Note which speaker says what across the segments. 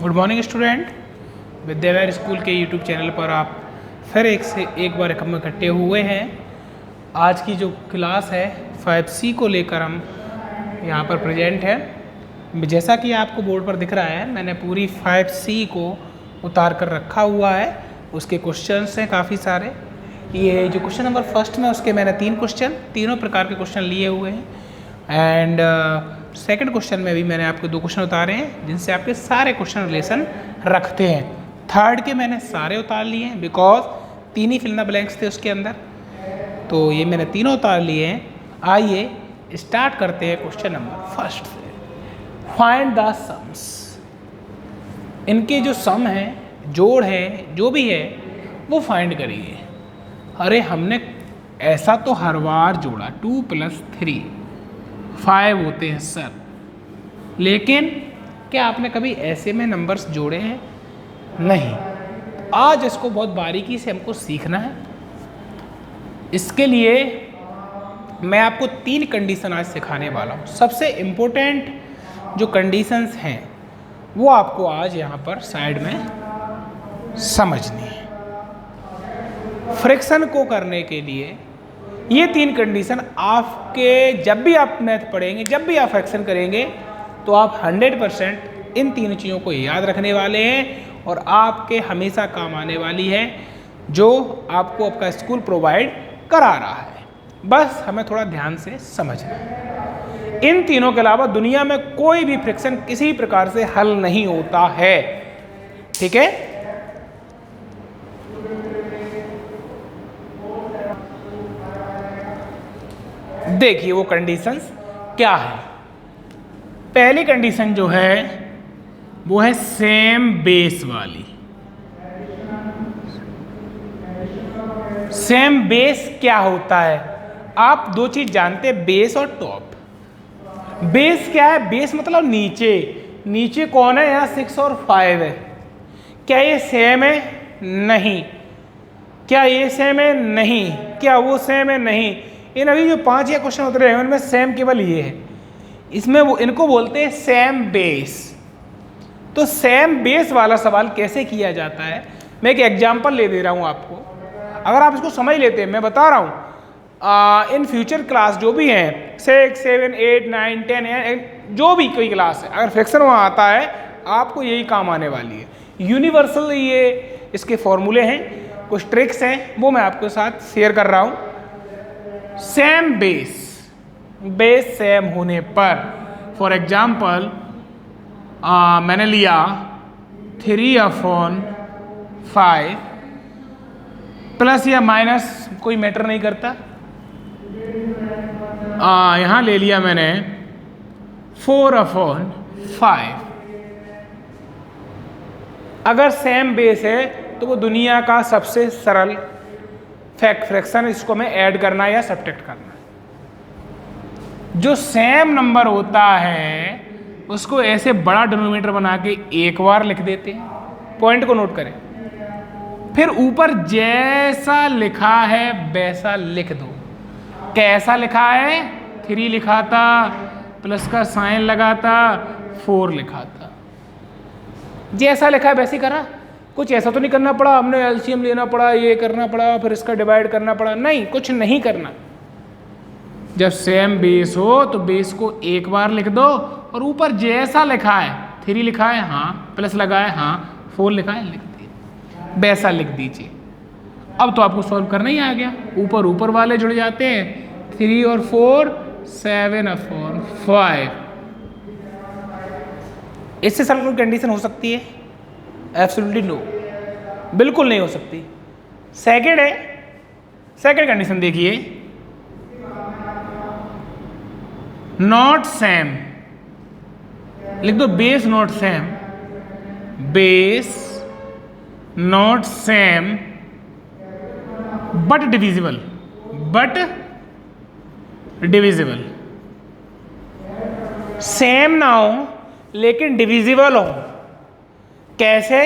Speaker 1: Good morning student. विद्यालय school के YouTube channel पर आप फिर एक बार हम इकट्ठे हुए हैं। आज की जो क्लास है 5C को लेकर हम यहाँ पर प्रेजेंट है। जैसा कि आपको बोर्ड पर दिख रहा है, मैंने पूरी 5C को उतार कर रखा हुआ है। उसके क्वेश्चंस हैं काफ़ी सारे। ये जो क्वेश्चन नंबर फर्स्ट में उसके मैंने 3 क्वेश्चन, तीनों प्रकार के क्वेश्चन लिए हुए हैं। एंड सेकंड क्वेश्चन में भी मैंने आपके 2 क्वेश्चन उतारे हैं जिनसे आपके सारे क्वेश्चन रिलेशन रखते हैं। थर्ड के मैंने सारे उतार लिए हैं बिकॉज 3 ही फिल इन द ब्लैंक्स थे उसके अंदर, तो ये मैंने तीनों उतार लिए हैं। आइए स्टार्ट करते हैं क्वेश्चन नंबर फर्स्ट से। Find the sums. इनके जो सम है, जोड़ है, जो भी है वो फाइंड करिए। अरे हमने ऐसा तो हर बार जोड़ा 2 + 3 5 होते हैं सर, लेकिन क्या आपने कभी ऐसे में नंबर्स जोड़े हैं? नहीं। आज इसको बहुत बारीकी से हमको सीखना है। इसके लिए मैं आपको 3 कंडीशन आज सिखाने वाला हूँ। सबसे इम्पोर्टेंट जो कंडीशंस हैं वो आपको आज यहाँ पर साइड में समझनी है। फ्रैक्शन को करने के लिए ये 3 कंडीशन आपके जब भी आप मैथ पढ़ेंगे, जब भी आप फ्रैक्शन करेंगे, तो आप 100% इन 3 चीज़ों को याद रखने वाले हैं और आपके हमेशा काम आने वाली है, जो आपको आपका स्कूल प्रोवाइड करा रहा है। बस हमें थोड़ा ध्यान से समझना है। इन तीनों के अलावा दुनिया में कोई भी फ्रैक्शन किसी प्रकार से हल नहीं होता है। ठीक है? देखिए वो कंडीशंस क्या है। पहली कंडीशन जो है वो है सेम बेस वाली। सेम बेस क्या होता है? आप 2 चीज जानते हैं, बेस और टॉप। बेस क्या है? बेस मतलब नीचे। नीचे कौन है? यहाँ 6 और 5 है। क्या ये सेम है? नहीं। क्या ये सेम है? नहीं। क्या वो सेम है? नहीं। इन अभी जो 5 या क्वेश्चन उतरे हैं उनमें सेम केवल ये है। इसमें वो इनको बोलते हैं सेम बेस। तो सेम बेस वाला सवाल कैसे किया जाता है, मैं एक एग्जांपल ले दे रहा हूँ आपको। अगर आप इसको समझ लेते हैं, मैं बता रहा हूँ इन फ्यूचर क्लास जो भी हैं 6, 7, 8, 9, 10 जो भी कोई क्लास है, अगर फ्रैक्शन वहाँ आता है आपको यही काम आने वाली है। यूनिवर्सल ये इसके फॉर्मूले हैं, कुछ ट्रिक्स हैं, वो मैं आपके साथ शेयर कर रहा हूँ। सेम बेस, बेस सेम होने पर, फॉर एग्जाम्पल मैंने लिया 3/5 प्लस या माइनस कोई मैटर नहीं करता। यहाँ ले लिया मैंने 4/5। अगर सेम बेस है तो वो दुनिया का सबसे सरल फ्रैक्शन, इसको मैं ऐड करना या सब्ट्रैक्ट करना। जो सेम नंबर होता है उसको ऐसे बड़ा डिनोमिनेटर बना के एक बार लिख देते हैं। पॉइंट को नोट करें। फिर ऊपर जैसा लिखा है वैसा लिख दो। कैसा लिखा है? 3 लिखा था, प्लस का साइन लगा था, 4 लिखा था। जैसा लिखा है वैसे ही करा। कुछ ऐसा तो नहीं करना पड़ा, हमने एलसीएम लेना पड़ा, ये करना पड़ा, फिर इसका डिवाइड करना पड़ा। नहीं, कुछ नहीं करना। जब सेम बेस हो तो बेस को एक बार लिख दो और ऊपर जैसा लिखा है, 3 लिखा है, हाँ, प्लस लगा है, हाँ, 4 लिखा है, लिख दिए, वैसा लिख दीजिए। अब तो आपको सॉल्व करना ही आ गया। ऊपर वाले जुड़ जाते हैं, 3 और 4 7/5। इससे सरल कोई कंडीशन हो सकती है? एब्सोल्युटली नो, बिल्कुल नहीं हो सकती। सेकंड है, सेकंड कंडीशन देखिए, नॉट सेम। लिख दो base not same, base not same but divisible, but divisible. Same ना हो लेकिन डिविजिबल हो। कैसे?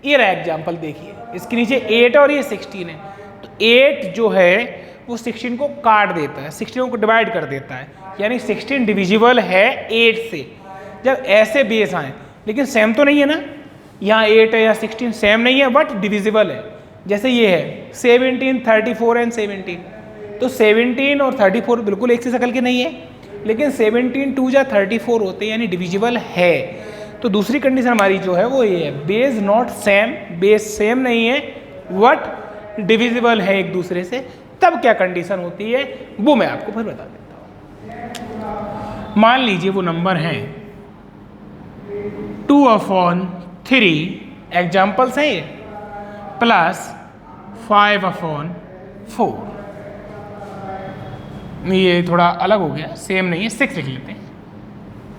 Speaker 1: ये रहा एग्जाम्पल देखिए, इसके नीचे 8 और ये 16 है। तो 8 जो है वो 16 को काट देता है, 16 को डिवाइड कर देता है, यानी 16 डिविजिबल है 8 से। जब ऐसे बेस आए, लेकिन सेम तो नहीं है ना, यहाँ 8 है या 16 सेम नहीं है बट डिविजिबल है। जैसे ये है 17, 34 एंड 17, तो 17 और 34 बिल्कुल एक सी शक्ल के नहीं है, लेकिन 17 2 या 34 होते हैं यानी डिविजिबल है। तो दूसरी कंडीशन हमारी जो है वो ये है, base not same, base same नहीं है बट डिविजिबल है एक दूसरे से, तब क्या कंडीशन होती है वो मैं आपको फिर बता देता हूँ। मान लीजिए वो नंबर है 2/3, एग्जाम्पल्स हैं ये, प्लस 5/4, ये थोड़ा अलग हो गया, सेम नहीं है, 6 लिख लेते हैं।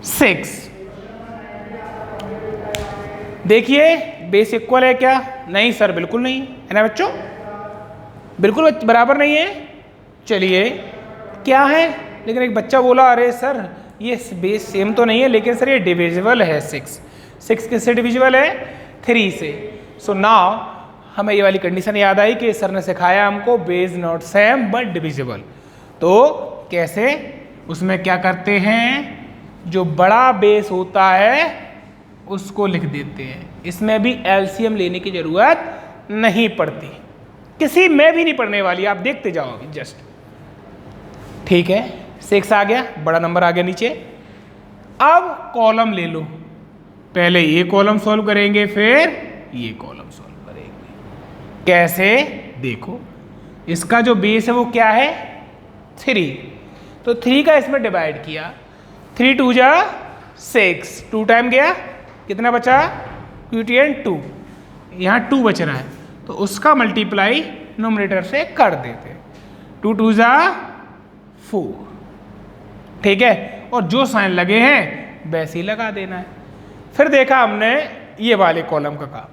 Speaker 1: 6 देखिए बेस इक्वल है क्या? नहीं सर बिल्कुल नहीं है ना बच्चों, बिल्कुल बराबर नहीं है। चलिए क्या है, लेकिन एक बच्चा बोला अरे सर ये बेस सेम तो नहीं है, लेकिन सर ये डिविजिबल है। 6 किससे डिविजिबल है? 3 से। सो नाउ हमें ये वाली कंडीशन याद आई कि सर ने सिखाया हमको base not same but divisible. तो कैसे, उसमें क्या करते हैं, जो बड़ा बेस होता है उसको लिख देते हैं। इसमें भी एलसीएम लेने की जरूरत नहीं पड़ती, किसी में भी नहीं पड़ने वाली, आप देखते जाओ जस्ट। ठीक है 6 आ गया, बड़ा नंबर आ गया नीचे। अब कॉलम ले लो, पहले ये कॉलम सॉल्व करेंगे फिर ये कॉलम सॉल्व करेंगे। कैसे देखो, इसका जो बेस है वो क्या है? 3, तो 3 का इसमें डिवाइड किया, 3 2 जा 6, 2 टाइम गया, कितना बचा? क्यूटीएन 2, यहाँ 2 बच रहा है तो उसका मल्टीप्लाई नोमिनेटर से कर देते, 2 2 जा 4। ठीक है, और जो साइन लगे हैं वैसे ही लगा देना है। फिर देखा हमने ये वाले कॉलम का काम,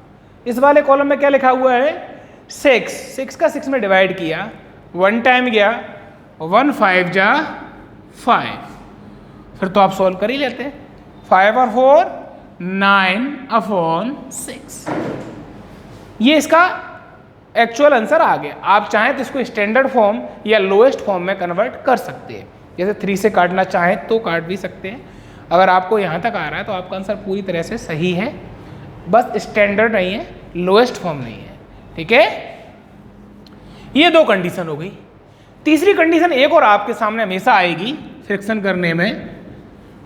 Speaker 1: इस वाले कॉलम में क्या लिखा हुआ है? 6 का 6 में डिवाइड किया, 1 टाइम गया, 1 5 जा 5, फिर तो आप सॉल्व कर ही लेते हैं। 5 और 4 9/6, ये इसका एक्चुअल आंसर आ गया। आप चाहें तो इसको स्टैंडर्ड फॉर्म या लोएस्ट फॉर्म में कन्वर्ट कर सकते हैं, जैसे 3 से काटना चाहें तो काट भी सकते हैं। अगर आपको यहाँ तक आ रहा है तो आपका आंसर पूरी तरह से सही है, बस स्टैंडर्ड नहीं है, लोएस्ट फॉर्म नहीं है। ठीक है, ये 2 कंडीशन हो गई। तीसरी कंडीशन एक और आपके सामने हमेशा आएगी फ्रिक्शन करने में।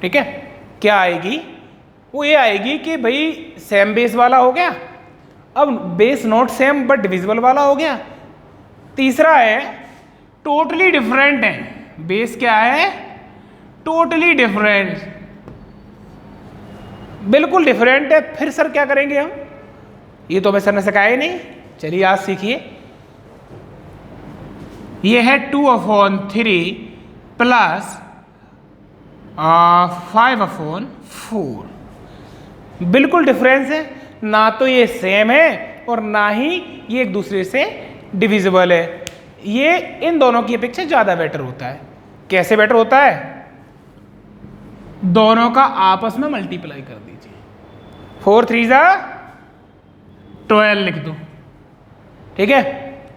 Speaker 1: ठीक है, क्या आएगी? वो ये आएगी कि भाई सेम बेस वाला हो गया, अब base not same but divisible वाला हो गया। तीसरा है टोटली डिफरेंट है, बेस क्या है? टोटली डिफरेंट, बिल्कुल डिफरेंट है। फिर सर क्या करेंगे हम? ये तो हमें सर ने सिखाया ही नहीं, चलिए आज सीखिए। ये है 2/3 प्लस 5/4, बिल्कुल डिफरेंस है, ना तो ये सेम है और ना ही ये एक दूसरे से डिविजिबल है। ये इन दोनों की अपेक्षा ज़्यादा बेटर होता है। कैसे बेटर होता है? दोनों का आपस में मल्टीप्लाई कर दीजिए, 4 3 जा 12 लिख दो। ठीक है,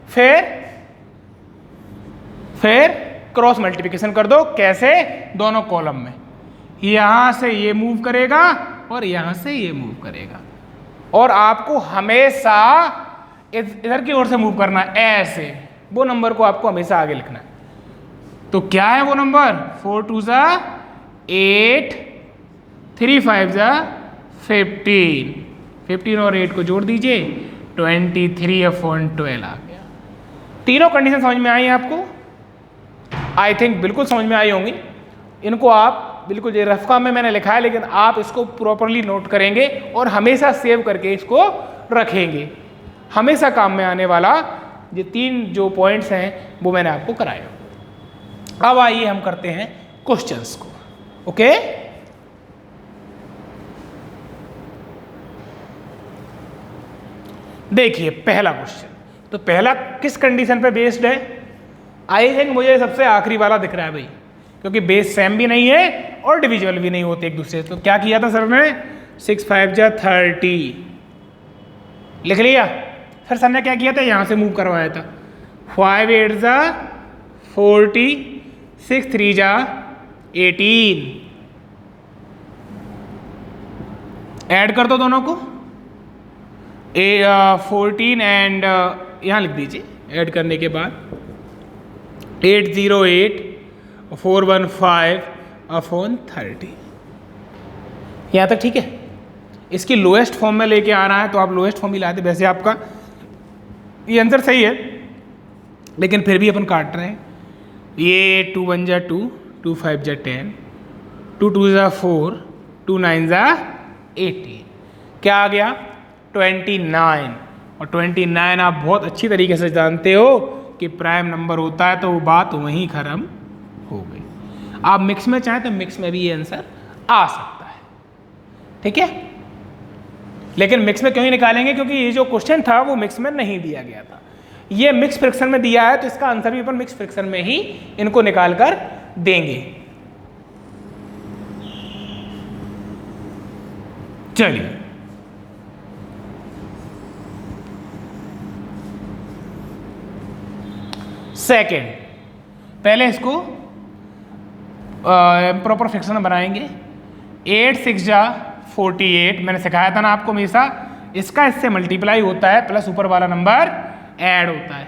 Speaker 1: फिर क्रॉस मल्टीप्लिकेशन कर दो। कैसे? दोनों कॉलम में, यहां से ये मूव करेगा और यहां से ये मूव करेगा, और आपको हमेशा इधर की ओर से मूव करना है ऐसे। वो नंबर को आपको हमेशा आगे लिखना है। तो क्या है वो नंबर? 4 2 जा 8, 3 5 जा 15 और 8 को जोड़ दीजिए, 23/12 आ गया। तीनों कंडीशन समझ में आई आपको? आई थिंक बिल्कुल समझ में आई होंगी। इनको आप बिल्कुल ये रफ काम में मैंने लिखा है, लेकिन आप इसको प्रॉपरली नोट करेंगे और हमेशा सेव करके इसको रखेंगे। हमेशा काम में आने वाला ये 3 जो पॉइंट्स हैं वो मैंने आपको कराया। अब आइए हम करते हैं क्वेश्चंस को। ओके, देखिए पहला क्वेश्चन, तो पहला किस कंडीशन पे बेस्ड है? आई थिंक मुझे सबसे आखिरी वाला दिख रहा है भाई, क्योंकि बेस सेम भी नहीं है और डिविजिबल भी नहीं होते एक दूसरे से। तो क्या किया था सर ने? 6 5 जा 30 लिख लिया। फिर सर ने क्या किया था? यहाँ से मूव करवाया था, 5 8 जा 40, 6 3 जा 18, ऐड कर दो दोनों को, 14 एंड यहाँ लिख दीजिए ऐड करने के बाद 808,415/30। यहाँ तक ठीक है। इसकी लोएस्ट फॉर्म में लेके आना है तो आप लोएस्ट फॉर्म ही लाते। वैसे आपका ये आंसर सही है, लेकिन फिर भी अपन काट रहे हैं। ये 2 1 जा 2, 2 5 जा 10, 2 2 जा 4, 2 9 जा 18। क्या आ गया? 29। और 29 आप बहुत अच्छी तरीके से जानते हो कि प्राइम नंबर होता है, तो वो बात वहीं खत्म हो गई। आप मिक्स में चाहें तो मिक्स में भी ये आंसर आ सकता है, ठीक है। लेकिन मिक्स में क्यों ही निकालेंगे? क्योंकि ये जो क्वेश्चन था वो मिक्स में नहीं दिया गया था, ये मिक्स फ्रिक्शन में दिया है, तो इसका आंसर भी अपन मिक्स फ्रिक्शन में ही इनको निकाल कर देंगे। चलिए सेकेंड, पहले इसको प्रॉपर फ्रिक्शन बनाएंगे। 8 6 जा 48, मैंने सिखाया था ना आपको, हमेशा इसका इससे मल्टीप्लाई होता है प्लस ऊपर वाला नंबर ऐड होता है।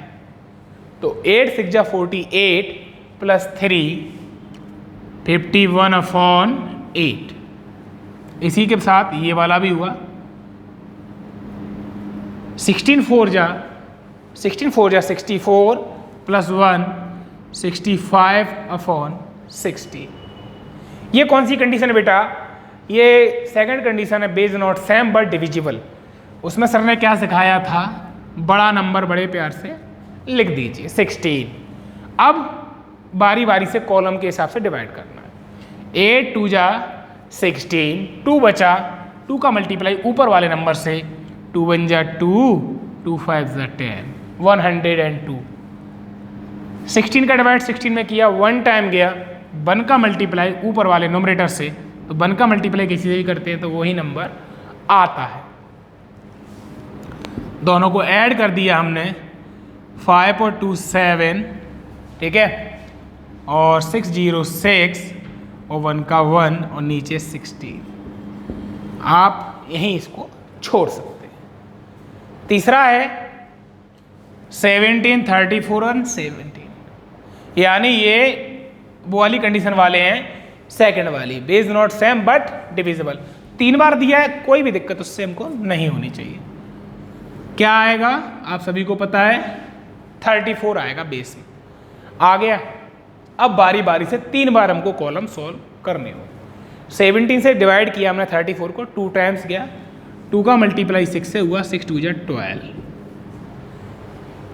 Speaker 1: तो 8 6 जा 48 प्लस 3 51/8। इसी के साथ ये वाला भी हुआ। 16 4 जा 64 प्लस 1 65/60। ये कौन सी कंडीशन है बेटा? ये सेकंड कंडीशन है, base not same but divisible. उसमें सर ने क्या सिखाया था? बड़ा नंबर बड़े प्यार से लिख दीजिए 16। अब बारी बारी से कॉलम के हिसाब से डिवाइड करना है। 8 2 जा 16, 2 बचा, 2 का मल्टीप्लाई ऊपर वाले नंबर से, 2 1 जा 2, 2 5 जा 10, 102। 16 का डिवाइड 16 में किया, 1 टाइम गया, 1 का मल्टीप्लाई ऊपर वाले नोमरेटर से, तो 1 का मल्टीप्लाई किसी से भी करते हैं तो वही नंबर आता है। दोनों को ऐड कर दिया हमने, 5 और 2 7, ठीक है, और 6 0 6 और 1 का 1 और नीचे 16। आप यहीं इसको छोड़ सकते हैं। तीसरा है 17 34 और 17, यानी ये वो वाली कंडीशन वाले हैं, सेकंड वाली, base not same but divisible. 3 बार दिया है, कोई भी दिक्कत उससे हमको नहीं होनी चाहिए। क्या आएगा आप सभी को पता है? 34 आएगा बेस में, आ गया। अब बारी बारी से 3 बार हमको कॉलम सॉल्व करने हो। 17 से डिवाइड किया हमने 34 को, 2 टाइम्स गया, 2 का मल्टीप्लाई 6 से हुआ, 6 2 जा 12।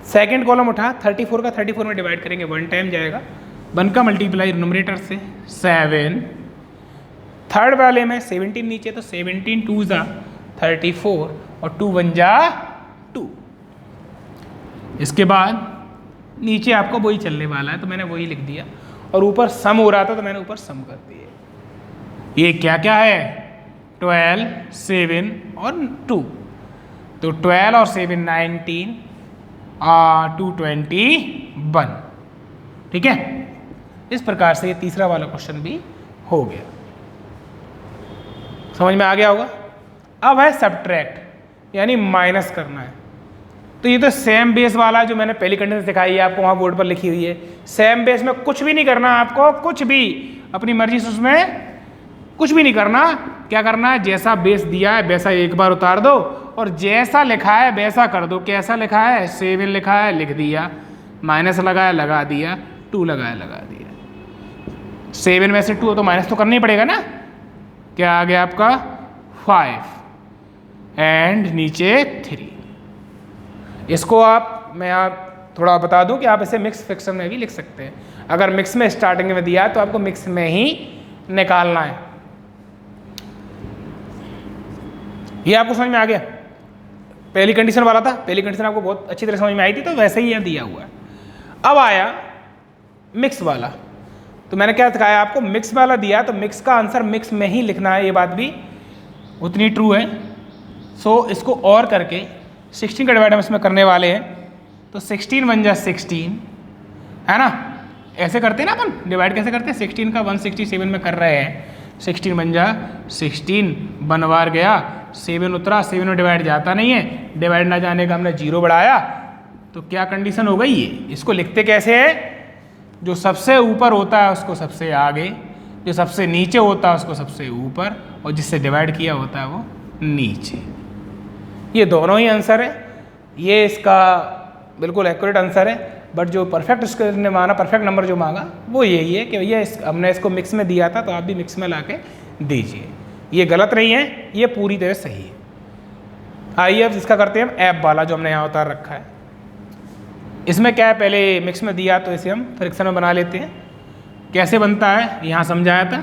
Speaker 1: सेकेंड कॉलम उठा, 34 का 34 में डिवाइड करेंगे, 1 टाइम जाएगा, 1 का मल्टीप्लाई नोमरेटर से 7। थर्ड वाले में 17 नीचे, तो 17 2 जा 34 और 2 1 जा 2। इसके बाद नीचे आपको वही चलने वाला है, तो मैंने वही लिख दिया, और ऊपर सम हो रहा था तो मैंने ऊपर सम कर दिया। ये क्या क्या है? 12 7 और 2, तो 12 और 7 19 221, ठीक है। इस प्रकार से ये तीसरा वाला क्वेश्चन भी हो गया। समझ में आ गया होगा। अब है सब्ट्रैक्ट, यानी माइनस करना है। तो ये तो सेम बेस वाला जो मैंने पहली कंडीशन सिखाई है आपको, वहाँ बोर्ड पर लिखी हुई है। सेम बेस में कुछ भी नहीं करना आपको, कुछ भी अपनी मर्जी से उसमें कुछ भी नहीं करना। क्या करना है? जैसा बेस दिया है वैसा एक बार उतार दो, और जैसा लिखा है वैसा कर दो। कैसा लिखा है? 7 लिखा है, लिख दिया, माइनस लगाया, लगा दिया, 2 लगाया, लगा दिया। 7 में से 2 तो माइनस तो करना ही पड़ेगा ना। क्या आ गया आपका? 5 एंड नीचे 3। इसको मैं आप थोड़ा बता दूं कि आप इसे मिक्स फ्रिक्शन में भी लिख सकते हैं। अगर मिक्स में स्टार्टिंग में दिया है तो आपको मिक्स में ही निकालना है। ये आपको समझ में आ गया? पहली कंडीशन वाला था, पहली कंडीशन आपको बहुत अच्छी तरह समझ में आई थी, तो वैसे ही यह दिया हुआ है। अब आया मिक्स वाला, तो मैंने क्या सिखाया आपको? मिक्स वाला दिया तो मिक्स का आंसर मिक्स में ही लिखना है, ये बात भी उतनी ट्रू है। सो इसको और करके 16 का डिवाइड हम इसमें करने वाले हैं, तो 16 1 जा 16 है ना। ऐसे करते हैं ना अपन, डिवाइड कैसे करते हैं? 16 का 167 में कर रहे हैं। 16 1 जा 16, 1 बार गया, 7 उतरा, 7 में डिवाइड जाता नहीं है, डिवाइड ना जाने का हमने 0 बढ़ाया, तो क्या कंडीशन हो गई ये? इसको लिखते कैसे है? जो सबसे ऊपर होता है उसको सबसे आगे, जो सबसे नीचे होता है उसको सबसे ऊपर, और जिससे डिवाइड किया होता है वो नीचे। ये दोनों ही आंसर है। ये इसका बिल्कुल एक्यूरेट आंसर है, बट जो परफेक्ट इसने माना, परफेक्ट नंबर जो मांगा वो यही है कि भैया हमने इसको मिक्स में दिया था तो आप भी मिक्स में ला के दीजिए। ये गलत नहीं है, ये पूरी तरह सही है। आइए अब इसका करते हैं हम ऐप वाला जो हमने यहाँ उतार रखा है। इसमें क्या है, पहले मिक्स में दिया तो इसे हम फ्रैक्शन में बना लेते हैं। कैसे बनता है यहाँ समझाया था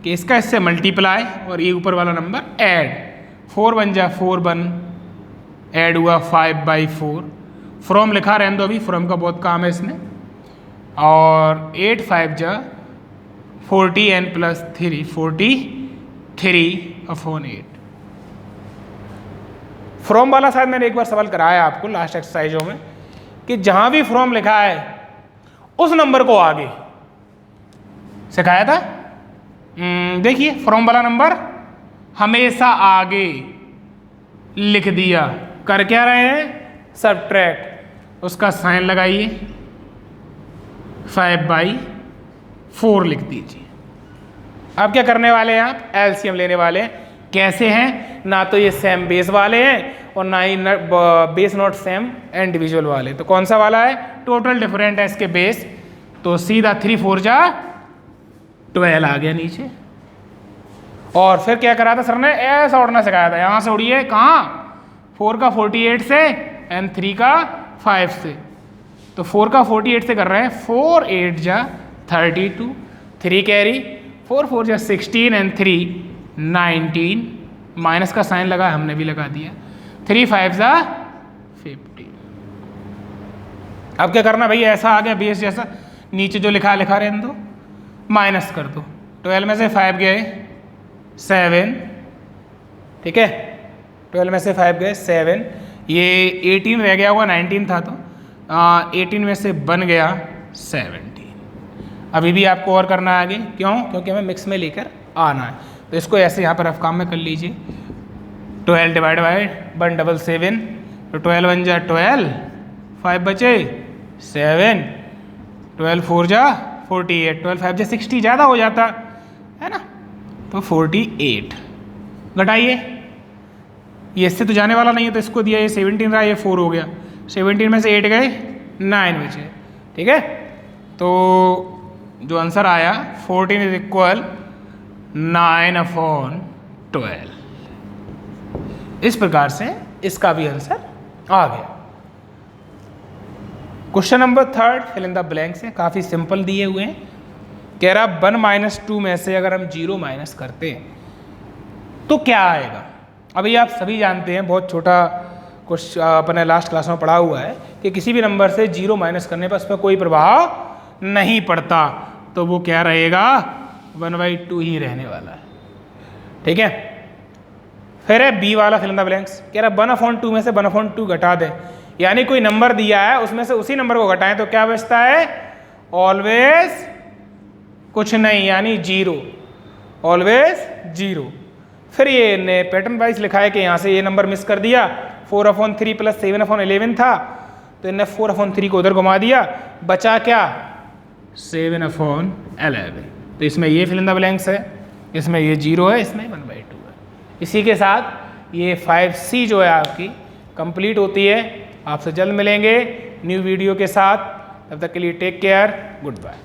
Speaker 1: कि इसका इससे मल्टीप्लाई और ये ऊपर वाला नंबर ऐड, 4 1 जा 4 1, ऐड हुआ 5/4। फ्रॉम लिखा रहने दो, अभी फ्रॉम का बहुत काम है इसमें। और 8 5 जा 40n + 3, 43/8। फ्रॉम वाला शायद मैंने एक बार सवाल कराया आपको लास्ट एक्सरसाइजों में कि जहां भी फ्रॉम लिखा है उस नंबर को आगे सिखाया था। देखिए फ्रॉम वाला नंबर हमेशा आगे लिख दिया। कर क्या रहे हैं? सबट्रैक्ट। उसका साइन लगाइए, 5/4 लिख दीजिए। अब क्या करने वाले हैं? आप एलसीएम लेने वाले हैं। कैसे हैं? ना तो ये सेम बेस वाले हैं और ना ही बेस नॉट सेम इंडिविजुअल वाले। तो कौन सा वाला है? टोटल डिफरेंट है इसके बेस। तो सीधा 3 4 जा 12 आ गया नीचे। और फिर क्या करा था सर ने? ऐसा उड़ना सिखाया था। यहाँ से उड़िए कहाँ? 4 का 48 से एंड 3 का 5 से। तो 4 का 48 से कर रहे हैं, 4 8 जा 32, 3 कैरी, 4 4 जा 16 एंड 3 19। माइनस का साइन लगा, हमने भी लगा दिया। 3 5 जा 50। अब क्या करना भैया? ऐसा आ गया बेस जैसा, नीचे जो लिखा लिखा रहने दो, माइनस कर दो। 12 में से 5 गए 7, ठीक है। 12 में से 5 गए 7, ये 18 रह गया हुआ, 19 था तो 18 में से बन गया 17। अभी भी आपको और करना है आगे, क्यों? क्योंकि हमें मिक्स में लेकर आना है। तो इसको ऐसे यहाँ पर रफ काम में कर लीजिए। 12 डिवाइड बाई 177, तो 12 1 जा 12, 5 बचे 7, 12 4 जा 48, 12 5 जा 60, ज़्यादा हो जाता है ना, तो 48। घटाइए, ये इससे तो जाने वाला नहीं है तो इसको दिया, ये 17 रहा, ये 4 हो गया। 17 में से 8 गए 9 बचे, ठीक है। तो जो आंसर आया 14 इज इक्वल 9/12। इस प्रकार से इसका भी आंसर आ गया। Question number 3 fill in the blanks है, काफ़ी सिंपल दिए हुए हैं। कह रहा 1 - 2 में से अगर हम 0 माइनस करते हैं तो क्या आएगा? अभी आप सभी जानते हैं, बहुत छोटा कुछ अपने लास्ट क्लास में पढ़ा हुआ है कि किसी भी नंबर से 0 माइनस करने पर उस पर कोई प्रभाव नहीं पड़ता, तो वो क्या रहेगा? 1/2 ही रहने वाला है, ठीक है। फिर है बी वाला फिल इन द ब्लैंक्स। कह रहा 1/2 में से 1/2 घटा दे, यानी कोई नंबर दिया है उसमें से उसी नंबर को घटाएं तो क्या बचता है? ऑलवेज कुछ नहीं, यानी 0, ऑलवेज 0। फिर ये ने पैटर्न वाइज लिखा है कि यहाँ से ये नंबर मिस कर दिया, 4/3 + 7/11 था, तो इन्हें 4/3 को उधर घुमा दिया, बचा क्या? 7/11। तो इसमें ये फिल इन द ब्लैंक्स है, इसमें ये 0 है, इसमें 1/2 है। इसी के साथ ये 5C जो है आपकी कंप्लीट होती है। आपसे जल्द मिलेंगे न्यू वीडियो के साथ, तब तक के लिए टेक केयर, गुड बाय।